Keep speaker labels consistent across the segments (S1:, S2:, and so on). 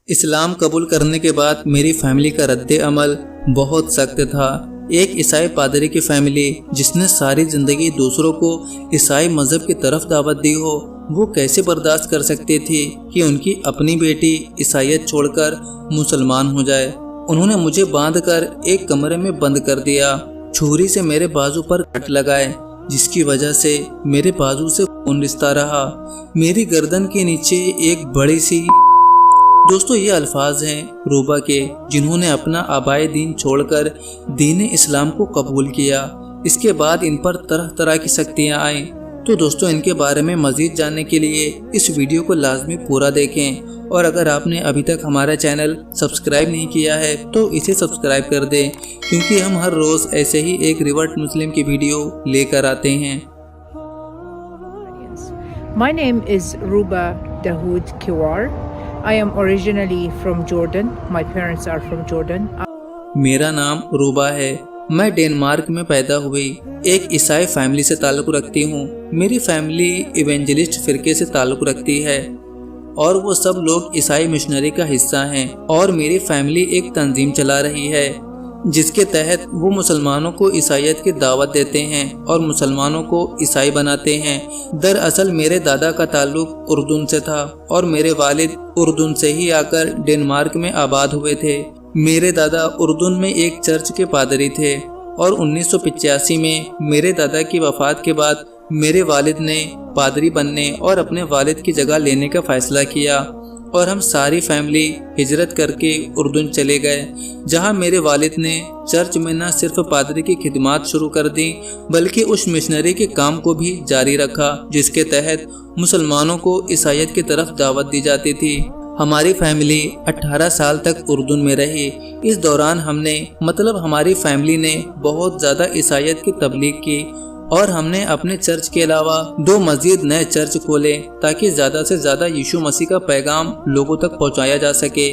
S1: اسلام قبول کرنے کے بعد میری فیملی کا رد عمل بہت سخت تھا۔ ایک عیسائی پادری کی فیملی جس نے ساری زندگی دوسروں کو عیسائی مذہب کی طرف دعوت دی ہو، وہ کیسے برداشت کر سکتی تھی کہ ان کی اپنی بیٹی عیسائیت چھوڑ کر مسلمان ہو جائے۔ انہوں نے مجھے باندھ کر ایک کمرے میں بند کر دیا، چھری سے میرے بازو پر کٹ لگائے جس کی وجہ سے میرے بازو سے خون رستا رہا۔ میری گردن کے نیچے ایک بڑی سی دوستو یہ الفاظ ہیں روبا کے، جنہوں نے اپنا آبائی دین چھوڑ کر دین اسلام کو قبول کیا۔ اس کے بعد ان پر طرح طرح کی سختیاں آئیں۔ تو دوستو ان کے بارے میں مزید جاننے کے لیے اس ویڈیو کو لازمی پورا دیکھیں، اور اگر آپ نے ابھی تک ہمارا چینل سبسکرائب نہیں کیا ہے تو اسے سبسکرائب کر دیں، کیونکہ ہم ہر روز ایسے ہی ایک ریورٹ مسلم کی ویڈیو لے کر آتے ہیں۔
S2: My name is Ruba Dahoud Kiwar. I am originally from Jordan. My parents are from Jordan.
S1: میرا نام روبا ہے، میں ڈینمارک میں پیدا ہوئی، ایک عیسائی فیملی سے تعلق رکھتی ہوں۔ میری فیملی ایونجلسٹ فرقے سے تعلق رکھتی ہے اور وہ سب لوگ عیسائی مشنری کا حصہ ہیں، اور میری فیملی ایک تنظیم چلا رہی ہے جس کے تحت وہ مسلمانوں کو عیسائیت کی دعوت دیتے ہیں اور مسلمانوں کو عیسائی بناتے ہیں۔ دراصل میرے دادا کا تعلق اردن سے تھا اور میرے والد اردن سے ہی آ کر ڈینمارک میں آباد ہوئے تھے۔ میرے دادا اردن میں ایک چرچ کے پادری تھے، اور 1985 میں میرے دادا کی وفات کے بعد میرے والد نے پادری بننے اور اپنے والد کی جگہ لینے کا فیصلہ کیا، اور ہم ساری فیملی ہجرت کر کے اردن چلے گئے، جہاں میرے والد نے چرچ میں نہ صرف پادری کی خدمات شروع کر دی بلکہ اس مشنری کے کام کو بھی جاری رکھا جس کے تحت مسلمانوں کو عیسائیت کی طرف دعوت دی جاتی تھی۔ ہماری فیملی 18 سال تک اردن میں رہی۔ اس دوران ہماری فیملی نے بہت زیادہ عیسائیت کی تبلیغ کی، اور ہم نے اپنے چرچ کے علاوہ 2 مزید نئے چرچ کھولے تاکہ زیادہ سے زیادہ یسوع مسیح کا پیغام لوگوں تک پہنچایا جا سکے۔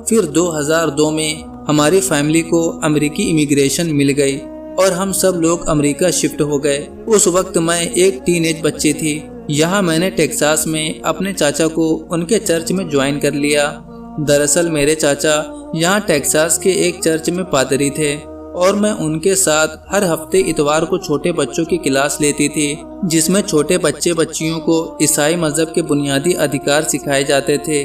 S1: پھر 2002 میں ہماری فیملی کو امریکی امیگریشن مل گئی اور ہم سب لوگ امریکہ شفٹ ہو گئے۔ اس وقت میں ایک ٹین ایج بچی تھی۔ یہاں میں نے ٹیکساس میں اپنے چاچا کو ان کے چرچ میں جوائن کر لیا۔ دراصل میرے چاچا یہاں ٹیکساس کے ایک چرچ میں پادری تھے، اور میں ان کے ساتھ ہر ہفتے اتوار کو چھوٹے بچوں کی کلاس لیتی تھی، جس میں چھوٹے بچیوں کو عیسائی مذہب کے بنیادی ادھیکار سکھائے جاتے تھے۔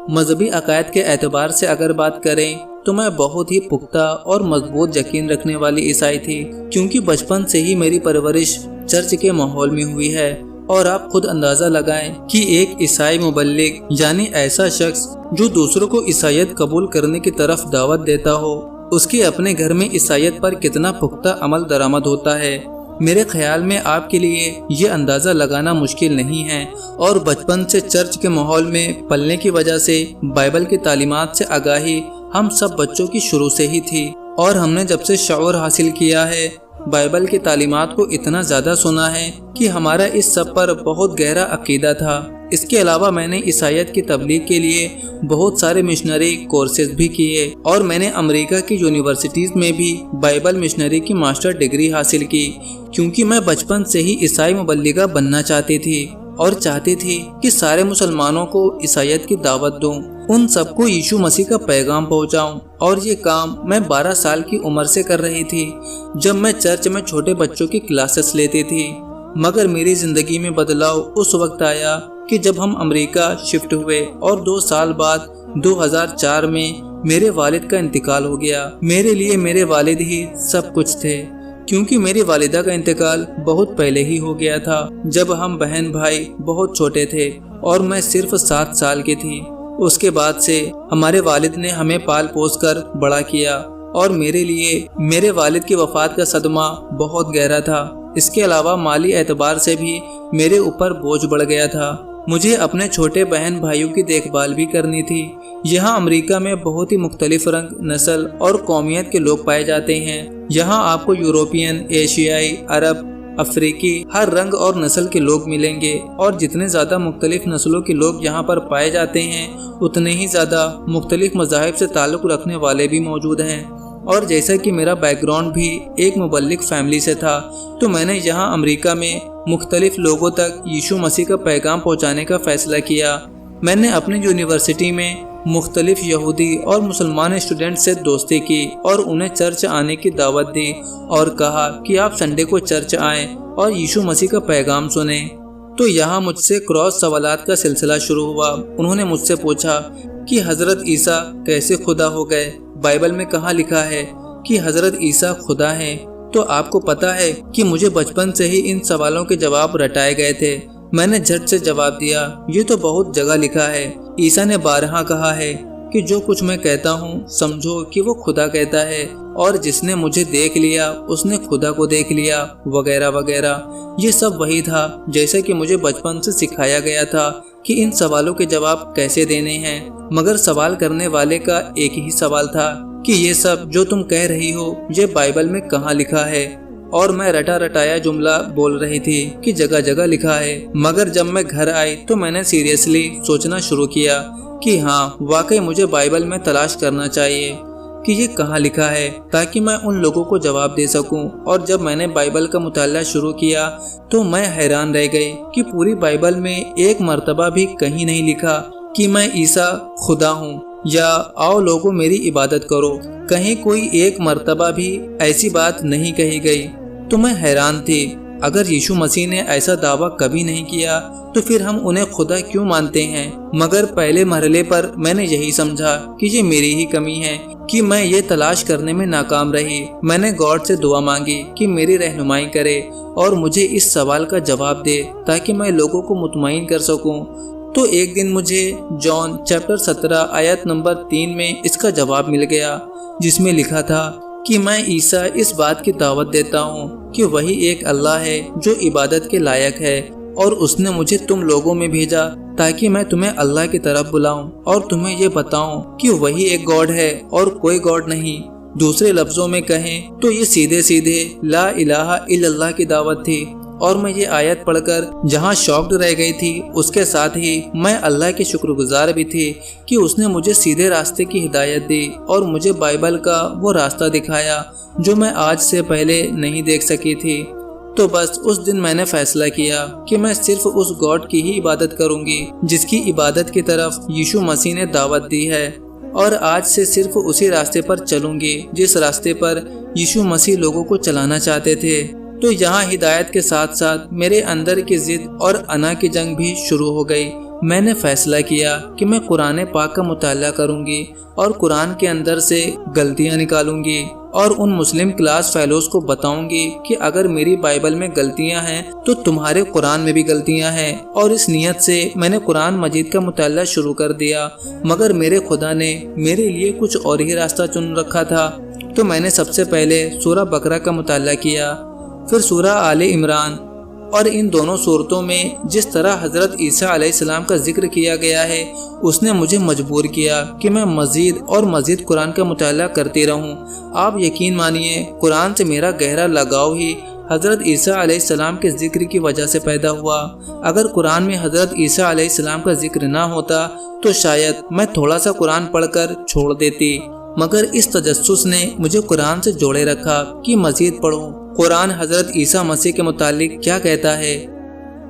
S1: مذہبی عقائد کے اعتبار سے اگر بات کریں تو میں بہت ہی پختہ اور مضبوط یقین رکھنے والی عیسائی تھی، کیونکہ بچپن سے ہی میری پرورش چرچ کے ماحول میں ہوئی ہے۔ اور آپ خود اندازہ لگائیں کہ ایک عیسائی مبلغ، یعنی ایسا شخص جو دوسروں کو عیسائیت قبول کرنے کی طرف دعوت دیتا ہو، اس کے اپنے گھر میں عیسائیت پر کتنا پختہ عمل درآمد ہوتا ہے۔ میرے خیال میں آپ کے لیے یہ اندازہ لگانا مشکل نہیں ہے، اور بچپن سے چرچ کے ماحول میں پلنے کی وجہ سے بائبل کی تعلیمات سے آگاہی ہم سب بچوں کی شروع سے ہی تھی، اور ہم نے جب سے شعور حاصل کیا ہے بائبل کی تعلیمات کو اتنا زیادہ سنا ہے کہ ہمارا اس سب پر بہت گہرا عقیدہ تھا۔ اس کے علاوہ میں نے عیسائیت کی تبلیغ کے لیے بہت سارے مشنری کورسز بھی کیے، اور میں نے امریکہ کی یونیورسٹیز میں بھی بائبل مشنری کی ماسٹر ڈگری حاصل کی، کیونکہ میں بچپن سے ہی عیسائی مبلغہ بننا چاہتی تھی اور چاہتی تھی کہ سارے مسلمانوں کو عیسائیت کی دعوت دوں، ان سب کو یسوع مسیح کا پیغام پہنچاؤں۔ اور یہ کام میں 12 سال کی عمر سے کر رہی تھی، جب میں چرچ میں چھوٹے بچوں کی کلاسز لیتی تھی۔ مگر میری زندگی میں بدلاؤ اس وقت آیا کہ جب ہم امریکہ شفٹ ہوئے، اور 2 سال بعد 2004 میں میرے والد کا انتقال ہو گیا۔ میرے لیے میرے والد ہی سب کچھ تھے، کیونکہ میری والدہ کا انتقال بہت پہلے ہی ہو گیا تھا، جب ہم بہن بھائی بہت چھوٹے تھے اور میں صرف 7 سال کی تھی۔ اس کے بعد سے ہمارے والد نے ہمیں پال پوس کر بڑا کیا، اور میرے لیے میرے والد کی وفات کا صدمہ بہت گہرا تھا۔ اس کے علاوہ مالی اعتبار سے بھی میرے اوپر بوجھ بڑھ گیا تھا۔ مجھے اپنے چھوٹے بہن بھائیوں کی دیکھ بھال بھی کرنی تھی۔ یہاں امریکہ میں بہت ہی مختلف رنگ، نسل اور قومیت کے لوگ پائے جاتے ہیں۔ یہاں آپ کو یورپین، ایشیائی، عرب، افریقی، ہر رنگ اور نسل کے لوگ ملیں گے، اور جتنے زیادہ مختلف نسلوں کے لوگ یہاں پر پائے جاتے ہیں اتنے ہی زیادہ مختلف مذاہب سے تعلق رکھنے والے بھی موجود ہیں۔ اور جیسا کہ میرا بیک گراؤنڈ بھی ایک مبلغ فیملی سے تھا، تو میں نے یہاں امریکہ میں مختلف لوگوں تک یسوع مسیح کا پیغام پہنچانے کا فیصلہ کیا۔ میں نے اپنی یونیورسٹی میں مختلف یہودی اور مسلمان اسٹوڈنٹ سے دوستی کی اور انہیں چرچ آنے کی دعوت دی اور کہا کہ آپ سنڈے کو چرچ آئیں اور ییشو مسیح کا پیغام سنیں۔ تو یہاں مجھ سے کراس سوالات کا سلسلہ شروع ہوا۔ انہوں نے مجھ سے پوچھا کہ حضرت عیسیٰ کیسے خدا ہو گئے؟ بائبل میں کہاں لکھا ہے کہ حضرت عیسیٰ خدا ہیں؟ تو آپ کو پتہ ہے کہ مجھے بچپن سے ہی ان سوالوں کے جواب رٹائے گئے تھے۔ میں نے جھٹ سے جواب دیا، یہ تو بہت جگہ لکھا ہے۔ عیسیٰ نے بارہا کہا ہے کہ جو کچھ میں کہتا ہوں سمجھو کہ وہ خدا کہتا ہے، اور جس نے مجھے دیکھ لیا اس نے خدا کو دیکھ لیا، وغیرہ وغیرہ۔ یہ سب وہی تھا جیسے کہ مجھے بچپن سے سکھایا گیا تھا کہ ان سوالوں کے جواب کیسے دینے ہیں، مگر سوال کرنے والے کا ایک ہی سوال تھا کہ یہ سب جو تم کہہ رہی ہو یہ بائبل میں کہاں لکھا ہے؟ اور میں رٹا رٹایا جملہ بول رہی تھی کہ جگہ جگہ لکھا ہے۔ مگر جب میں گھر آئی تو میں نے سیریسلی سوچنا شروع کیا کہ ہاں واقعی مجھے بائبل میں تلاش کرنا چاہیے کہ یہ کہاں لکھا ہے، تاکہ میں ان لوگوں کو جواب دے سکوں۔ اور جب میں نے بائبل کا مطالعہ شروع کیا تو میں حیران رہ گئی کہ پوری بائبل میں ایک مرتبہ بھی کہیں نہیں لکھا کہ میں عیسیٰ خدا ہوں یا آؤ لوگوں میری عبادت کرو۔ کہیں کوئی ایک مرتبہ بھی ایسی بات نہیں کہی گئی۔ تو میں حیران تھی، اگر ییشو مسیح نے ایسا دعویٰ کبھی نہیں کیا تو پھر ہم انہیں خدا کیوں مانتے ہیں؟ مگر پہلے مرحلے پر میں نے یہی سمجھا کہ یہ میری ہی کمی ہے کہ میں یہ تلاش کرنے میں ناکام رہی۔ میں نے گاڈ سے دعا مانگی کہ میری رہنمائی کرے اور مجھے اس سوال کا جواب دے تاکہ میں لوگوں کو مطمئن کر سکوں۔ تو ایک دن مجھے جان چیپٹر 17 آیت نمبر 3 میں اس کا جواب مل گیا، جس میں لکھا تھا کہ میں عیسیٰ اس بات کی دعوت دیتا ہوں کہ وہی ایک اللہ ہے جو عبادت کے لائق ہے، اور اس نے مجھے تم لوگوں میں بھیجا تاکہ میں تمہیں اللہ کی طرف بلاؤں اور تمہیں یہ بتاؤں کہ وہی ایک گاڈ ہے اور کوئی گاڈ نہیں۔ دوسرے لفظوں میں کہیں تو یہ سیدھے سیدھے لا الہ الا اللہ کی دعوت تھی۔ اور میں یہ آیت پڑھ کر جہاں شاکڈ رہ گئی تھی، اس کے ساتھ ہی میں اللہ کی شکر گزار بھی تھی کہ اس نے مجھے سیدھے راستے کی ہدایت دی اور مجھے بائبل کا وہ راستہ دکھایا جو میں آج سے پہلے نہیں دیکھ سکی تھی۔ تو بس اس دن میں نے فیصلہ کیا کہ میں صرف اس گاڈ کی ہی عبادت کروں گی جس کی عبادت کی طرف ییشو مسیح نے دعوت دی ہے، اور آج سے صرف اسی راستے پر چلوں گی جس راستے پر ییشو مسیح لوگوں کو چلانا چاہتے تھے۔ تو یہاں ہدایت کے ساتھ ساتھ میرے اندر کی ضد اور انا کی جنگ بھی شروع ہو گئی۔ میں نے فیصلہ کیا کہ میں قرآن پاک کا مطالعہ کروں گی اور قرآن کے اندر سے غلطیاں نکالوں گی اور ان مسلم کلاس فیلوز کو بتاؤں گی کہ اگر میری بائبل میں غلطیاں ہیں تو تمہارے قرآن میں بھی غلطیاں ہیں۔ اور اس نیت سے میں نے قرآن مجید کا مطالعہ شروع کر دیا، مگر میرے خدا نے میرے لیے کچھ اور ہی راستہ چن رکھا تھا۔ تو میں نے سب سے پہلے سورہ بقرہ کا مطالعہ کیا، پھر سورہ آل عمران، اور ان دونوں صورتوں میں جس طرح حضرت عیسیٰ علیہ السلام کا ذکر کیا گیا ہے اس نے مجھے مجبور کیا کہ میں مزید اور مزید قرآن کا مطالعہ کرتی رہوں۔ آپ یقین مانیے قرآن سے میرا گہرا لگاؤ ہی حضرت عیسیٰ علیہ السلام کے ذکر کی وجہ سے پیدا ہوا۔ اگر قرآن میں حضرت عیسیٰ علیہ السلام کا ذکر نہ ہوتا تو شاید میں تھوڑا سا قرآن پڑھ کر چھوڑ دیتی، مگر اس تجسس نے مجھے قرآن سے جوڑے رکھا کہ مزید پڑھوں قرآن حضرت عیسیٰ مسیح کے متعلق کیا کہتا ہے۔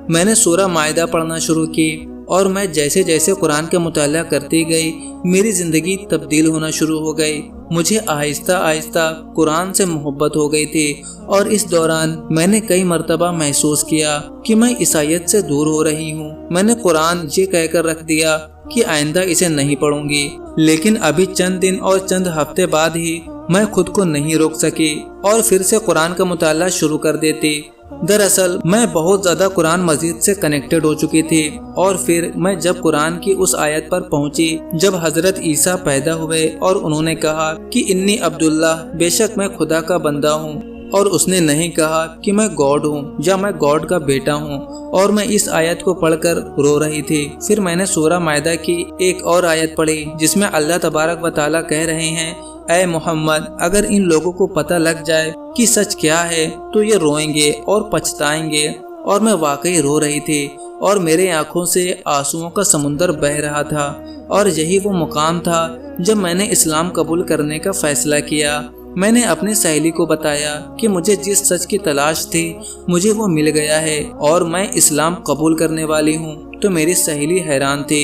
S1: میں نے سورہ مائدہ پڑھنا شروع کی، اور میں جیسے جیسے قرآن کا مطالعہ کرتی گئی میری زندگی تبدیل ہونا شروع ہو گئی۔ مجھے آہستہ آہستہ قرآن سے محبت ہو گئی تھی، اور اس دوران میں نے کئی مرتبہ محسوس کیا کہ میں عیسائیت سے دور ہو رہی ہوں۔ میں نے قرآن یہ کہہ کر رکھ دیا کہ آئندہ اسے نہیں پڑھوں گی، لیکن ابھی چند دن اور چند ہفتے بعد ہی میں خود کو نہیں روک سکی اور پھر سے قرآن کا مطالعہ شروع کر دیتی۔ دراصل میں بہت زیادہ قرآن مجید سے کنیکٹڈ ہو چکی تھی، اور پھر میں جب قرآن کی اس آیت پر پہنچی جب حضرت عیسیٰ پیدا ہوئے اور انہوں نے کہا کہ انی عبداللہ، بے شک میں خدا کا بندہ ہوں، اور اس نے نہیں کہا کہ میں گاڈ ہوں یا میں گاڈ کا بیٹا ہوں، اور میں اس آیت کو پڑھ کر رو رہی تھی۔ پھر میں نے سورہ مائدہ کی ایک اور آیت پڑھی جس میں اللہ تبارک و تعالیٰ کہہ رہے ہیں، اے محمد، اگر ان لوگوں کو پتہ لگ جائے کہ سچ کیا ہے تو یہ روئیں گے اور پچھتائیں گے۔ اور میں واقعی رو رہی تھی، اور میرے آنکھوں سے آنسوؤں کا سمندر بہہ رہا تھا، اور یہی وہ مقام تھا جب میں نے اسلام قبول کرنے کا فیصلہ کیا۔ میں نے اپنی سہیلی کو بتایا کہ مجھے جس سچ کی تلاش تھی مجھے وہ مل گیا ہے اور میں اسلام قبول کرنے والی ہوں۔ تو میری سہیلی حیران تھی